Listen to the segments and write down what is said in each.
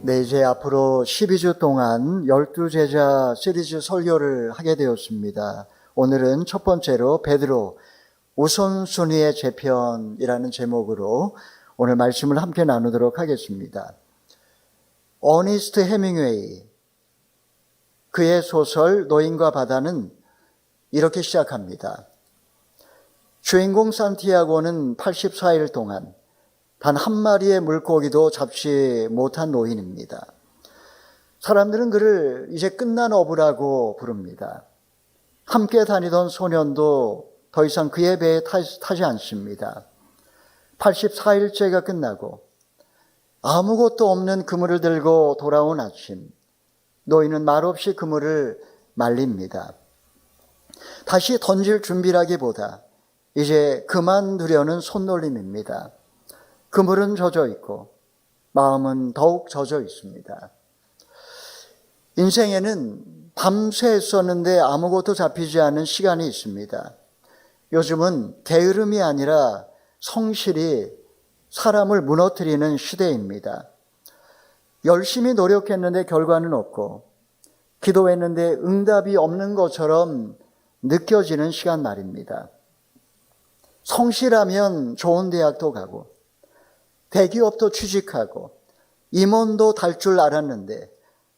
네, 이제 앞으로 12주 동안 12제자 시리즈 설교를 하게 되었습니다. 오늘은 첫 번째로 베드로 우선순위의 재편이라는 제목으로 오늘 말씀을 함께 나누도록 하겠습니다. 어니스트 해밍웨이, 그의 소설 노인과 바다는 이렇게 시작합니다. 주인공 산티아고는 84일 동안 단 한 마리의 물고기도 잡지 못한 노인입니다. 사람들은 그를 이제 끝난 어부라고 부릅니다. 함께 다니던 소년도 더 이상 그의 배에 타지 않습니다. 84일째가 끝나고 아무것도 없는 그물을 들고 돌아온 아침, 노인은 말없이 그물을 말립니다. 다시 던질 준비라기보다 이제 그만두려는 손놀림입니다. 그물은 젖어 있고 마음은 더욱 젖어 있습니다. 인생에는 밤새 썼는데 아무것도 잡히지 않은 시간이 있습니다. 요즘은 게으름이 아니라 성실이 사람을 무너뜨리는 시대입니다. 열심히 노력했는데 결과는 없고 기도했는데 응답이 없는 것처럼 느껴지는 시간 말입니다. 성실하면 좋은 대학도 가고 대기업도 취직하고 임원도 달 줄 알았는데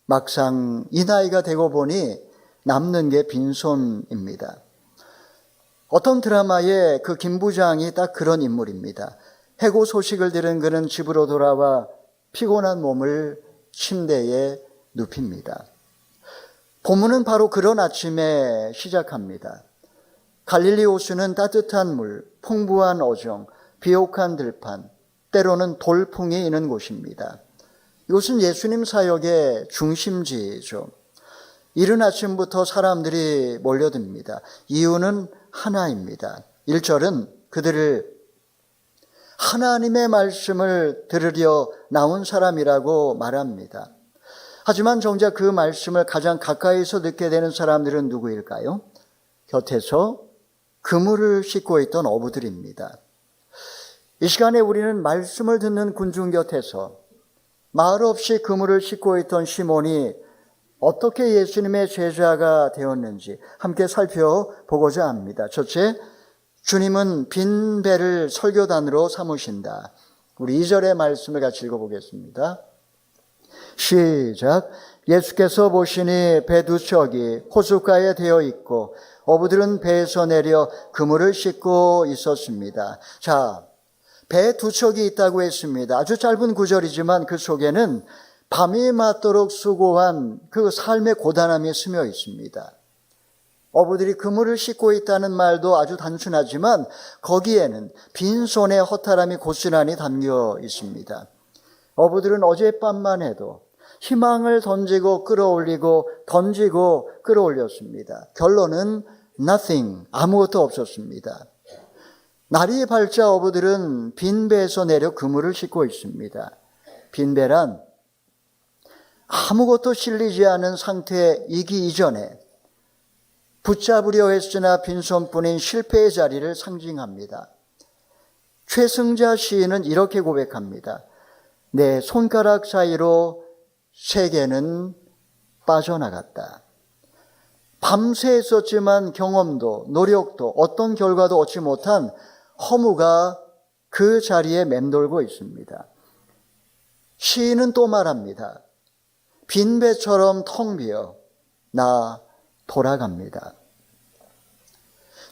막상 이 나이가 되고 보니 남는 게 빈손입니다. 어떤 드라마의 그 김 부장이 딱 그런 인물입니다. 해고 소식을 들은 그는 집으로 돌아와 피곤한 몸을 침대에 눕힙니다. 본문은 바로 그런 아침에 시작합니다. 갈릴리 호수는 따뜻한 물, 풍부한 어종, 비옥한 들판, 때로는 돌풍이 있는 곳입니다. 이곳은 예수님 사역의 중심지죠. 이른 아침부터 사람들이 몰려듭니다. 이유는 하나입니다. 1절은 그들을 하나님의 말씀을 들으려 나온 사람이라고 말합니다. 하지만 정작 그 말씀을 가장 가까이서 듣게 되는 사람들은 누구일까요? 곁에서 그물을 싣고 있던 어부들입니다. 이 시간에 우리는 말씀을 듣는 군중 곁에서 말없이 그물을 싣고 있던 시몬이 어떻게 예수님의 제자가 되었는지 함께 살펴보고자 합니다. 첫째, 주님은 빈 배를 설교단으로 삼으신다. 우리 2절의 말씀을 같이 읽어보겠습니다. 시작. 예수께서 보시니 배 두 척이 호숫가에 되어 있고 어부들은 배에서 내려 그물을 싣고 있었습니다. 자, 배 두 척이 있다고 했습니다. 아주 짧은 구절이지만 그 속에는 밤이 맞도록 수고한 그 삶의 고단함이 스며 있습니다. 어부들이 그물을 싣고 있다는 말도 아주 단순하지만 거기에는 빈손의 허탈함이 고스란히 담겨 있습니다. 어부들은 어젯밤만 해도 희망을 던지고 끌어올리고 던지고 끌어올렸습니다. 결론은 nothing, 아무것도 없었습니다. 날이 밝자 어부들은 빈 배에서 내려 그물을 싣고 있습니다. 빈 배란 아무것도 실리지 않은 상태이기 이전에 붙잡으려 했으나 빈손뿐인 실패의 자리를 상징합니다. 최승자 시인은 이렇게 고백합니다. 내 손가락 사이로 세계는 빠져나갔다. 밤새 있었지만 경험도 노력도 어떤 결과도 얻지 못한 허무가 그 자리에 맴돌고 있습니다. 시인은 또 말합니다. 빈 배처럼 텅 비어 나 돌아갑니다.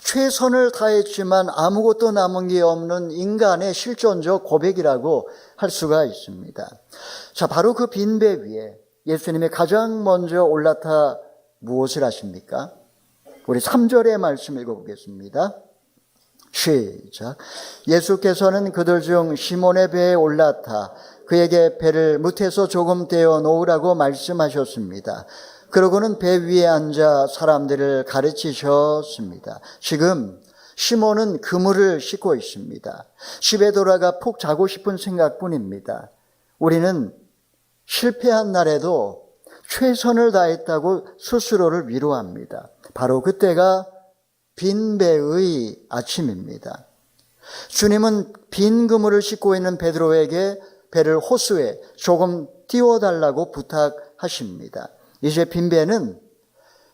최선을 다했지만 아무것도 남은 게 없는 인간의 실존적 고백이라고 할 수가 있습니다. 자, 바로 그 빈 배 위에 예수님이 가장 먼저 올라타 무엇을 하십니까? 우리 3절의 말씀 읽어보겠습니다. 시작. 예수께서는 그들 중 시몬의 배에 올라타 그에게 배를 무태서 조금 떼어 놓으라고 말씀하셨습니다. 그러고는 배 위에 앉아 사람들을 가르치셨습니다. 지금 시몬은 그물을 싣고 있습니다. 집에 돌아가 푹 자고 싶은 생각뿐입니다. 우리는 실패한 날에도 최선을 다했다고 스스로를 위로합니다. 바로 그때가 빈 배의 아침입니다. 주님은 빈 그물을 싣고 있는 베드로에게 배를 호수에 조금 띄워달라고 부탁하십니다. 이제 빈배는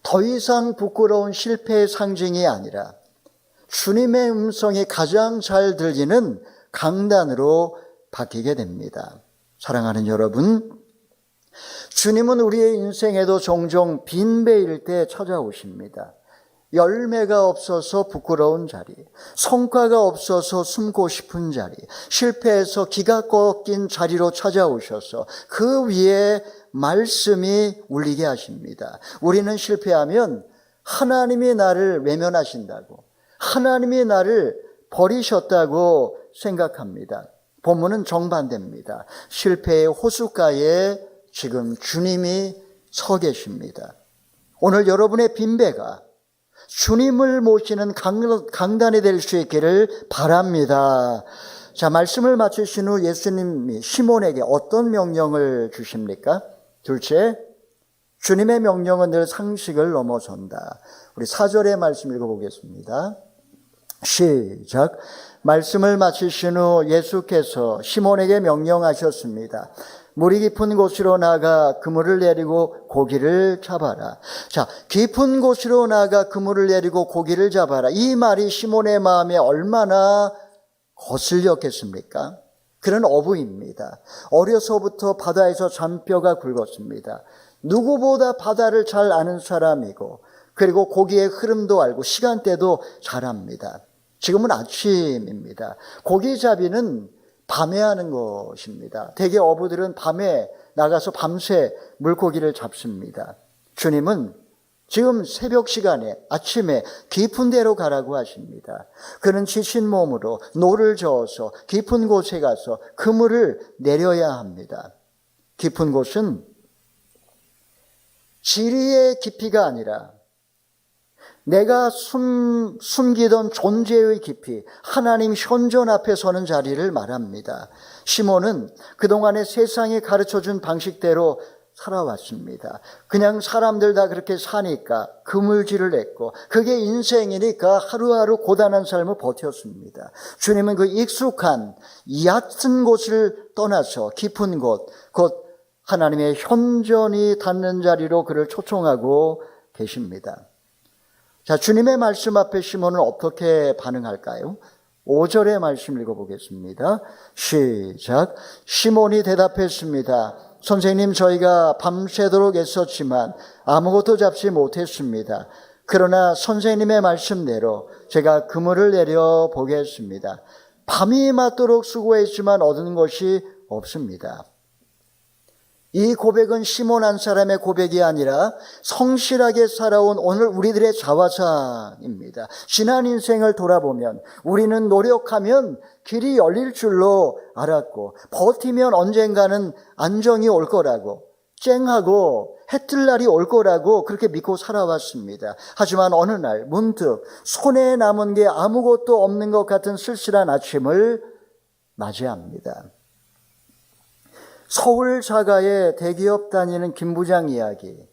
더 이상 부끄러운 실패의 상징이 아니라 주님의 음성이 가장 잘 들리는 강단으로 바뀌게 됩니다. 사랑하는 여러분, 주님은 우리의 인생에도 종종 빈배일 때 찾아오십니다. 열매가 없어서 부끄러운 자리, 성과가 없어서 숨고 싶은 자리, 실패해서 기가 꺾인 자리로 찾아오셔서 그 위에 말씀이 울리게 하십니다. 우리는 실패하면 하나님이 나를 외면하신다고, 하나님이 나를 버리셨다고 생각합니다. 본문은 정반대입니다. 실패의 호숫가에 지금 주님이 서 계십니다. 오늘 여러분의 빈배가 주님을 모시는 강단이 될 수 있기를 바랍니다. 자, 말씀을 마치신 후 예수님이 시몬에게 어떤 명령을 주십니까? 둘째, 주님의 명령은 늘 상식을 넘어선다. 우리 4절의 말씀 읽어보겠습니다. 시작. 말씀을 마치신 후 예수께서 시몬에게 명령하셨습니다. 물이 깊은 곳으로 나가 그물을 내리고 고기를 잡아라. 자, 깊은 곳으로 나가 그물을 내리고 고기를 잡아라. 이 말이 시몬의 마음에 얼마나 거슬렸겠습니까? 그는 어부입니다. 어려서부터 바다에서 잔뼈가 굵었습니다. 누구보다 바다를 잘 아는 사람이고, 그리고 고기의 흐름도 알고 시간대도 잘 압니다. 지금은 아침입니다. 고기잡이는 밤에 하는 것입니다. 대개 어부들은 밤에 나가서 밤새 물고기를 잡습니다. 주님은 지금 새벽 시간에 아침에 깊은 데로 가라고 하십니다. 그는 지친 몸으로 노를 저어서 깊은 곳에 가서 그물을 내려야 합니다. 깊은 곳은 지리의 깊이가 아니라 내가 숨기던 존재의 깊이, 하나님 현존 앞에 서는 자리를 말합니다. 시몬은 그동안의 세상이 가르쳐준 방식대로 살아왔습니다. 그냥 사람들 다 그렇게 사니까 그물질을 했고, 그게 인생이니까 하루하루 고단한 삶을 버텼습니다. 주님은 그 익숙한 얕은 곳을 떠나서 깊은 곳, 곧 하나님의 현존이 닿는 자리로 그를 초청하고 계십니다. 자, 주님의 말씀 앞에 시몬은 어떻게 반응할까요? 5절의 말씀 읽어보겠습니다. 시작. 시몬이 대답했습니다. 선생님, 저희가 밤새도록 애썼지만 아무것도 잡지 못했습니다. 그러나 선생님의 말씀대로 제가 그물을 내려 보겠습니다. 밤이 맞도록 수고했지만 얻은 것이 없습니다. 이 고백은 시몬 한 사람의 고백이 아니라 성실하게 살아온 오늘 우리들의 자화상입니다. 지난 인생을 돌아보면 우리는 노력하면 길이 열릴 줄로 알았고, 버티면 언젠가는 안정이 올 거라고, 쨍하고 해뜰 날이 올 거라고 그렇게 믿고 살아왔습니다. 하지만 어느 날 문득 손에 남은 게 아무것도 없는 것 같은 쓸쓸한 아침을 맞이합니다. 서울 자가의 대기업 다니는 김 부장 이야기.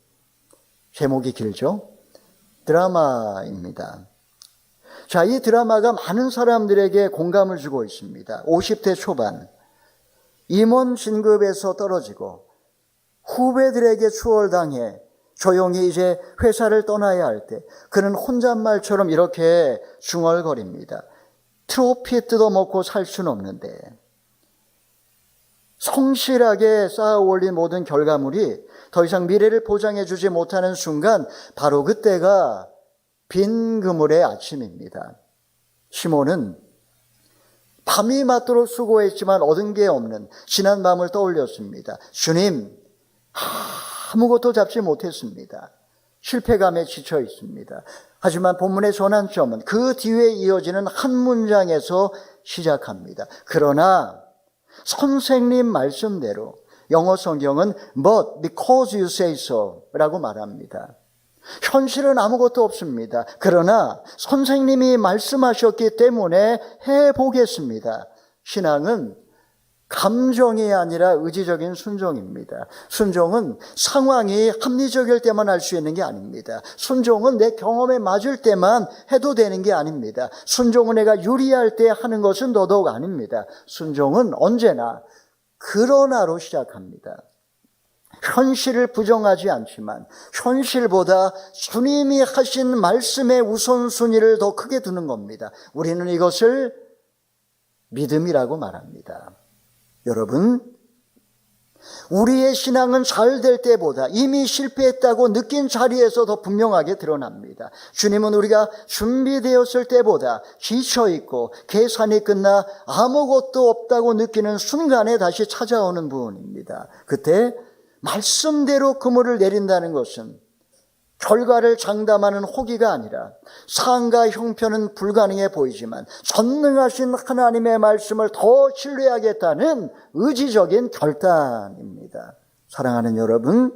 제목이 길죠? 드라마입니다. 자, 이 드라마가 많은 사람들에게 공감을 주고 있습니다. 50대 초반, 임원 진급에서 떨어지고 후배들에게 추월당해 조용히 이제 회사를 떠나야 할 때 그는 혼잣말처럼 이렇게 중얼거립니다. 트로피 뜯어먹고 살 수는 없는데, 성실하게 쌓아 올린 모든 결과물이 더 이상 미래를 보장해 주지 못하는 순간, 바로 그때가 빈 그물의 아침입니다. 시몬은 밤이 맞도록 수고했지만 얻은 게 없는 지난 밤을 떠올렸습니다. 주님, 아무것도 잡지 못했습니다. 실패감에 지쳐 있습니다. 하지만 본문의 전환점은 그 뒤에 이어지는 한 문장에서 시작합니다. 그러나 선생님 말씀대로, 영어 성경은 but because you say so 라고 말합니다. 현실은 아무것도 없습니다. 그러나 선생님이 말씀하셨기 때문에 해보겠습니다. 신앙은 감정이 아니라 의지적인 순종입니다. 순종은 상황이 합리적일 때만 할 수 있는 게 아닙니다. 순종은 내 경험에 맞을 때만 해도 되는 게 아닙니다. 순종은 내가 유리할 때 하는 것은 더더욱 아닙니다. 순종은 언제나 그러나로 시작합니다. 현실을 부정하지 않지만 현실보다 주님이 하신 말씀의 우선순위를 더 크게 두는 겁니다. 우리는 이것을 믿음이라고 말합니다. 여러분, 우리의 신앙은 잘 될 때보다 이미 실패했다고 느낀 자리에서 더 분명하게 드러납니다. 주님은 우리가 준비되었을 때보다 지쳐있고 계산이 끝나 아무것도 없다고 느끼는 순간에 다시 찾아오는 분입니다. 그때 말씀대로 그물을 내린다는 것은 결과를 장담하는 호기가 아니라 상과 형편은 불가능해 보이지만 전능하신 하나님의 말씀을 더 신뢰하겠다는 의지적인 결단입니다. 사랑하는 여러분,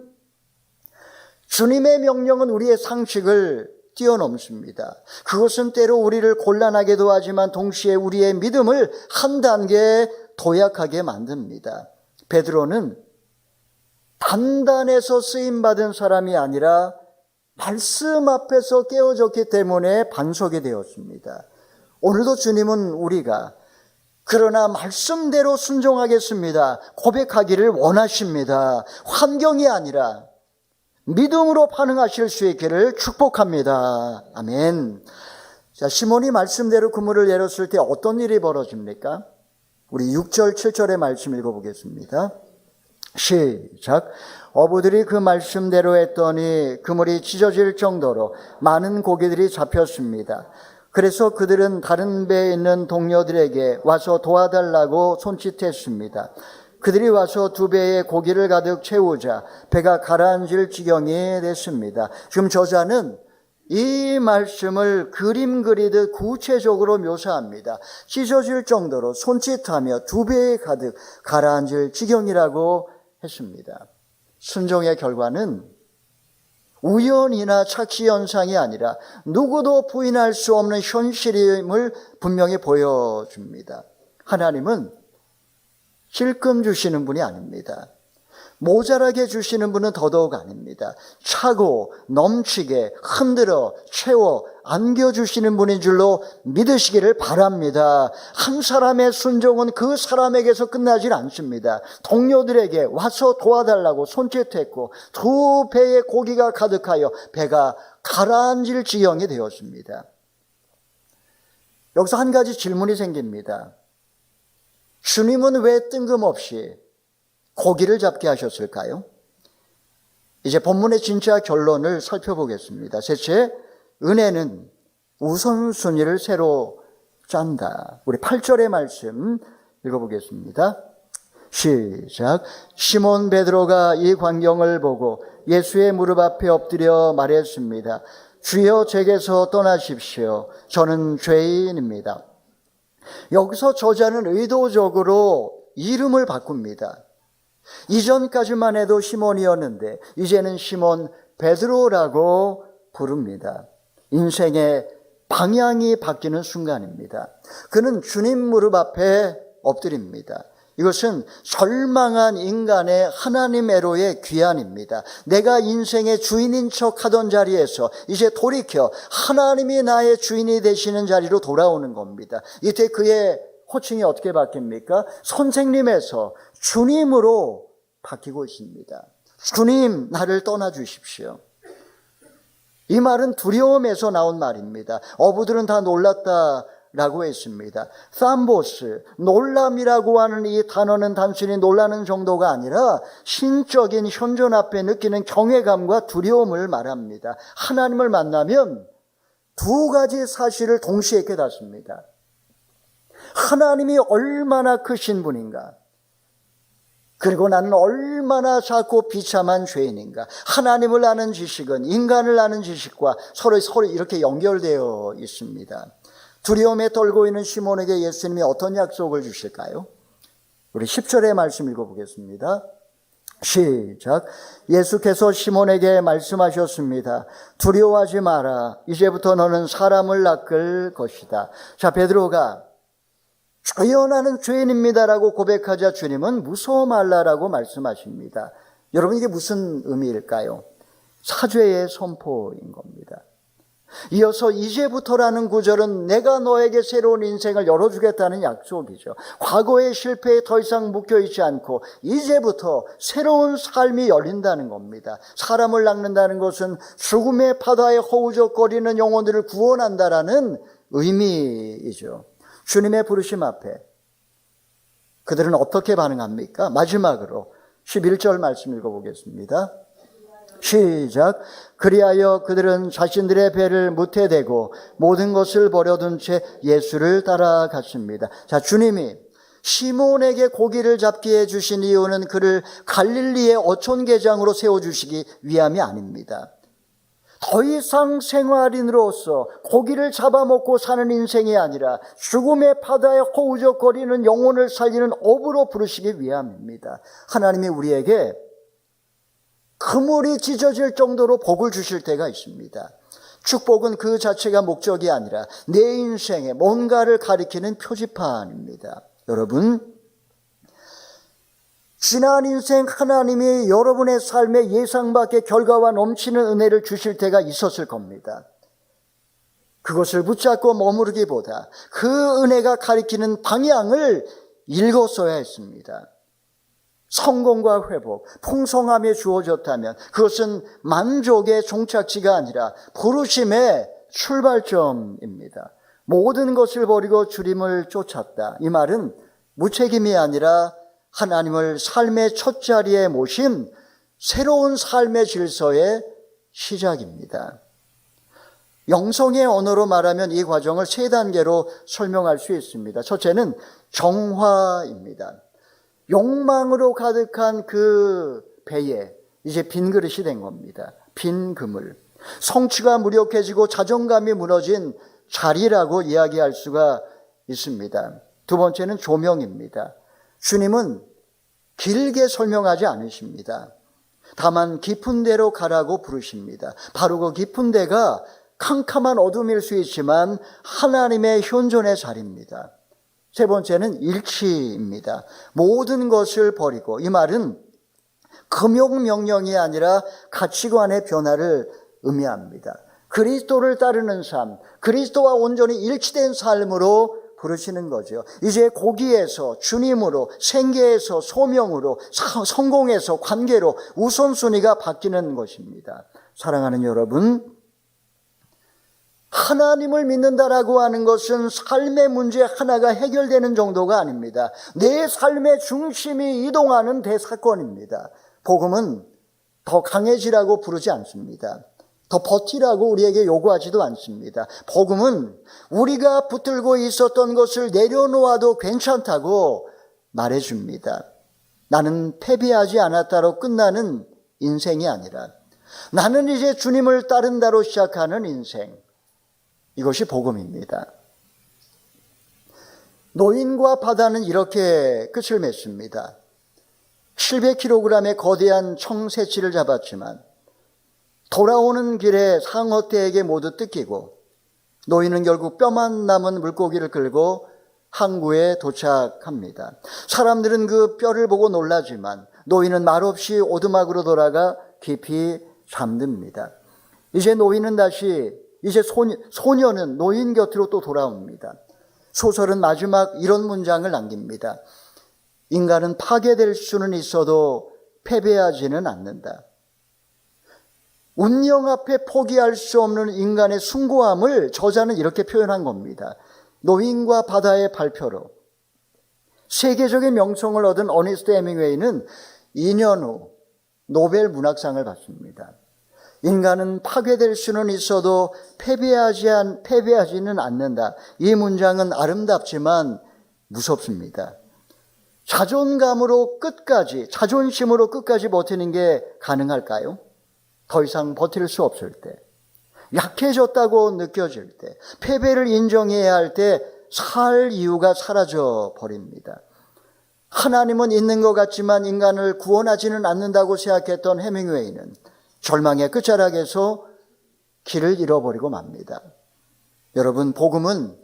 주님의 명령은 우리의 상식을 뛰어넘습니다. 그것은 때로 우리를 곤란하게도 하지만 동시에 우리의 믿음을 한 단계 도약하게 만듭니다. 베드로는 단단해서 쓰임받은 사람이 아니라 말씀 앞에서 깨어졌기 때문에 반석이 되었습니다. 오늘도 주님은 우리가 그러나 말씀대로 순종하겠습니다 고백하기를 원하십니다. 환경이 아니라 믿음으로 반응하실 수 있기를 축복합니다. 아멘. 자, 시몬이 말씀대로 그물을 내렸을 때 어떤 일이 벌어집니까? 우리 6절 7절의 말씀 읽어보겠습니다. 시작. 어부들이 그 말씀대로 했더니 그물이 찢어질 정도로 많은 고기들이 잡혔습니다. 그래서 그들은 다른 배에 있는 동료들에게 와서 도와달라고 손짓했습니다. 그들이 와서 두 배의 고기를 가득 채우자 배가 가라앉을 지경이 됐습니다. 지금 저자는 이 말씀을 그림 그리듯 구체적으로 묘사합니다. 찢어질 정도로 손짓하며 두 배에 가득 가라앉을 지경이라고 했습니다. 순종의 결과는 우연이나 착시현상이 아니라 누구도 부인할 수 없는 현실임을 분명히 보여줍니다. 하나님은 찔끔 주시는 분이 아닙니다. 모자라게 주시는 분은 더더욱 아닙니다. 차고 넘치게 흔들어 채워 안겨주시는 분인 줄로 믿으시기를 바랍니다. 한 사람의 순종은 그 사람에게서 끝나질 않습니다. 동료들에게 와서 도와달라고 손짓했고 두 배의 고기가 가득하여 배가 가라앉을 지경이 되었습니다. 여기서 한 가지 질문이 생깁니다. 주님은 왜 뜬금없이 고기를 잡게 하셨을까요? 이제 본문의 진짜 결론을 살펴보겠습니다. 셋째, 은혜는 우선순위를 새로 짠다. 우리 8절의 말씀 읽어보겠습니다. 시작. 시몬 베드로가 이 광경을 보고 예수의 무릎 앞에 엎드려 말했습니다. 주여, 제게서 떠나십시오. 저는 죄인입니다. 여기서 저자는 의도적으로 이름을 바꿉니다. 이전까지만 해도 시몬이었는데 이제는 시몬 베드로라고 부릅니다. 인생의 방향이 바뀌는 순간입니다. 그는 주님 무릎 앞에 엎드립니다. 이것은 절망한 인간의 하나님 애로의 귀환입니다. 내가 인생의 주인인 척 하던 자리에서 이제 돌이켜 하나님이 나의 주인이 되시는 자리로 돌아오는 겁니다. 이때 그의 호칭이 어떻게 바뀝니까? 선생님에서 주님으로 바뀌고 있습니다. 주님, 나를 떠나주십시오. 이 말은 두려움에서 나온 말입니다. 어부들은 다 놀랐다라고 했습니다. 삼보스, 놀람이라고 하는 이 단어는 단순히 놀라는 정도가 아니라 신적인 현존 앞에 느끼는 경외감과 두려움을 말합니다. 하나님을 만나면 두 가지 사실을 동시에 깨닫습니다. 하나님이 얼마나 크신 분인가, 그리고 나는 얼마나 작고 비참한 죄인인가. 하나님을 아는 지식은 인간을 아는 지식과 서로 이렇게 연결되어 있습니다. 두려움에 떨고 있는 시몬에게 예수님이 어떤 약속을 주실까요? 우리 10절의 말씀 읽어보겠습니다. 시작. 예수께서 시몬에게 말씀하셨습니다. 두려워하지 마라. 이제부터 너는 사람을 낚을 것이다. 자, 베드로가 주여, 나는 죄인입니다라고 고백하자 주님은 무서워 말라라고 말씀하십니다. 여러분, 이게 무슨 의미일까요? 사죄의 선포인 겁니다. 이어서 이제부터라는 구절은 내가 너에게 새로운 인생을 열어주겠다는 약속이죠. 과거의 실패에 더 이상 묶여있지 않고 이제부터 새로운 삶이 열린다는 겁니다. 사람을 낚는다는 것은 죽음의 바다에 허우적거리는 영혼들을 구원한다라는 의미이죠. 주님의 부르심 앞에 그들은 어떻게 반응합니까? 마지막으로 11절 말씀 읽어보겠습니다. 시작. 그리하여 그들은 자신들의 배를 무태 대고 모든 것을 버려둔 채 예수를 따라갔습니다. 자, 주님이 시몬에게 고기를 잡게 해주신 이유는 그를 갈릴리의 어촌계장으로 세워주시기 위함이 아닙니다. 더 이상 생활인으로서 고기를 잡아먹고 사는 인생이 아니라 죽음의 바다에 허우적거리는 영혼을 살리는 업으로 부르시기 위함입니다. 하나님이 우리에게 그물이 찢어질 정도로 복을 주실 때가 있습니다. 축복은 그 자체가 목적이 아니라 내 인생에 뭔가를 가리키는 표지판입니다. 여러분, 지난 인생 하나님이 여러분의 삶에 예상 밖의 결과와 넘치는 은혜를 주실 때가 있었을 겁니다. 그것을 붙잡고 머무르기보다 그 은혜가 가리키는 방향을 읽었어야 했습니다. 성공과 회복, 풍성함이 주어졌다면 그것은 만족의 종착지가 아니라 부르심의 출발점입니다. 모든 것을 버리고 주님을 쫓았다. 이 말은 무책임이 아니라 하나님을 삶의 첫 자리에 모신 새로운 삶의 질서의 시작입니다. 영성의 언어로 말하면 이 과정을 세 단계로 설명할 수 있습니다. 첫째는 정화입니다. 욕망으로 가득한 그 배에 이제 빈 그릇이 된 겁니다. 빈 그물. 성취가 무력해지고 자존감이 무너진 자리라고 이야기할 수가 있습니다. 두 번째는 조명입니다. 주님은 길게 설명하지 않으십니다. 다만 깊은 데로 가라고 부르십니다. 바로 그 깊은 데가 캄캄한 어둠일 수 있지만 하나님의 현존의 자리입니다. 세 번째는 일치입니다. 모든 것을 버리고, 이 말은 금욕 명령이 아니라 가치관의 변화를 의미합니다. 그리스도를 따르는 삶, 그리스도와 온전히 일치된 삶으로 부르시는 거죠. 이제 고기에서 주님으로, 생계에서 소명으로, 성공에서 관계로 우선순위가 바뀌는 것입니다. 사랑하는 여러분, 하나님을 믿는다라고 하는 것은 삶의 문제 하나가 해결되는 정도가 아닙니다. 내 삶의 중심이 이동하는 대사건입니다. 복음은 더 강해지라고 부르지 않습니다. 더 버티라고 우리에게 요구하지도 않습니다. 복음은 우리가 붙들고 있었던 것을 내려놓아도 괜찮다고 말해줍니다. 나는 패배하지 않았다로 끝나는 인생이 아니라 나는 이제 주님을 따른다로 시작하는 인생. 이것이 복음입니다. 노인과 바다는 이렇게 끝을 맺습니다. 700kg의 거대한 청새치를 잡았지만 돌아오는 길에 상어떼에게 모두 뜯기고 노인은 결국 뼈만 남은 물고기를 끌고 항구에 도착합니다. 사람들은 그 뼈를 보고 놀라지만 노인은 말없이 오두막으로 돌아가 깊이 잠듭니다. 이제 노인은 이제 소녀는 노인 곁으로 또 돌아옵니다. 소설은 마지막 이런 문장을 남깁니다. 인간은 파괴될 수는 있어도 패배하지는 않는다. 운명 앞에 포기할 수 없는 인간의 숭고함을 저자는 이렇게 표현한 겁니다. 노인과 바다의 발표로 세계적인 명성을 얻은 어니스트 해밍웨이는 2년 후 노벨 문학상을 받습니다. 인간은 파괴될 수는 있어도 패배하지는 않는다. 이 문장은 아름답지만 무섭습니다. 자존심으로 끝까지 버티는 게 가능할까요? 더 이상 버틸 수 없을 때, 약해졌다고 느껴질 때, 패배를 인정해야 할 때 살 이유가 사라져 버립니다. 하나님은 있는 것 같지만 인간을 구원하지는 않는다고 생각했던 해밍웨이는 절망의 끝자락에서 길을 잃어버리고 맙니다. 여러분, 복음은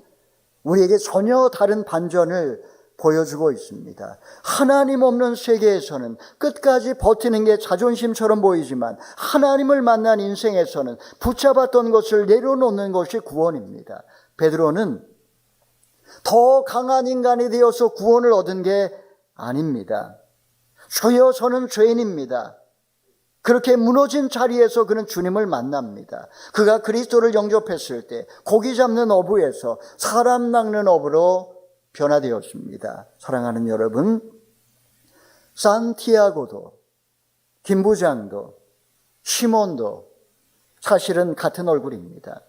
우리에게 전혀 다른 반전을 보여주고 있습니다. 하나님 없는 세계에서는 끝까지 버티는 게 자존심처럼 보이지만 하나님을 만난 인생에서는 붙잡았던 것을 내려놓는 것이 구원입니다. 베드로는 더 강한 인간이 되어서 구원을 얻은 게 아닙니다. 주여 저는 죄인입니다. 그렇게 무너진 자리에서 그는 주님을 만납니다. 그가 그리스도를 영접했을 때 고기 잡는 어부에서 사람 낚는 어부로 변화되었습니다. 사랑하는 여러분, 산티아고도 김부장도 시몬도 사실은 같은 얼굴입니다.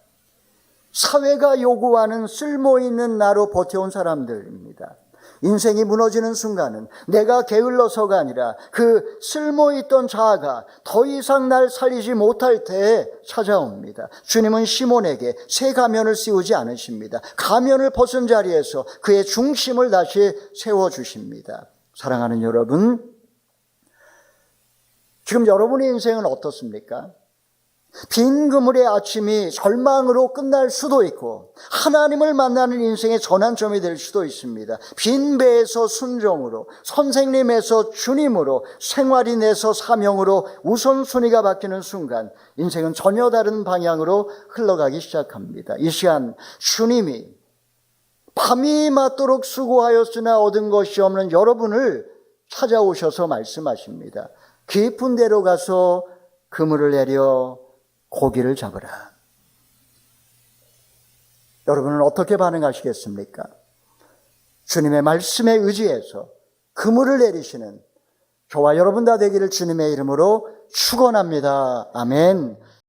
사회가 요구하는 쓸모있는 나로 버텨온 사람들입니다. 인생이 무너지는 순간은 내가 게을러서가 아니라 그 쓸모있던 자아가 더 이상 날 살리지 못할 때에 찾아옵니다. 주님은 시몬에게 새 가면을 씌우지 않으십니다. 가면을 벗은 자리에서 그의 중심을 다시 세워주십니다. 사랑하는 여러분, 지금 여러분의 인생은 어떻습니까? 빈 그물의 아침이 절망으로 끝날 수도 있고 하나님을 만나는 인생의 전환점이 될 수도 있습니다. 빈 배에서 순종으로, 선생님에서 주님으로, 생활인에서 사명으로 우선순위가 바뀌는 순간 인생은 전혀 다른 방향으로 흘러가기 시작합니다. 이 시간 주님이 밤이 맞도록 수고하였으나 얻은 것이 없는 여러분을 찾아오셔서 말씀하십니다. 깊은 데로 가서 그물을 내려 고기를 잡으라. 여러분은 어떻게 반응하시겠습니까? 주님의 말씀에 의지해서 그물을 내리시는 저와 여러분 다 되기를 주님의 이름으로 축원합니다. 아멘.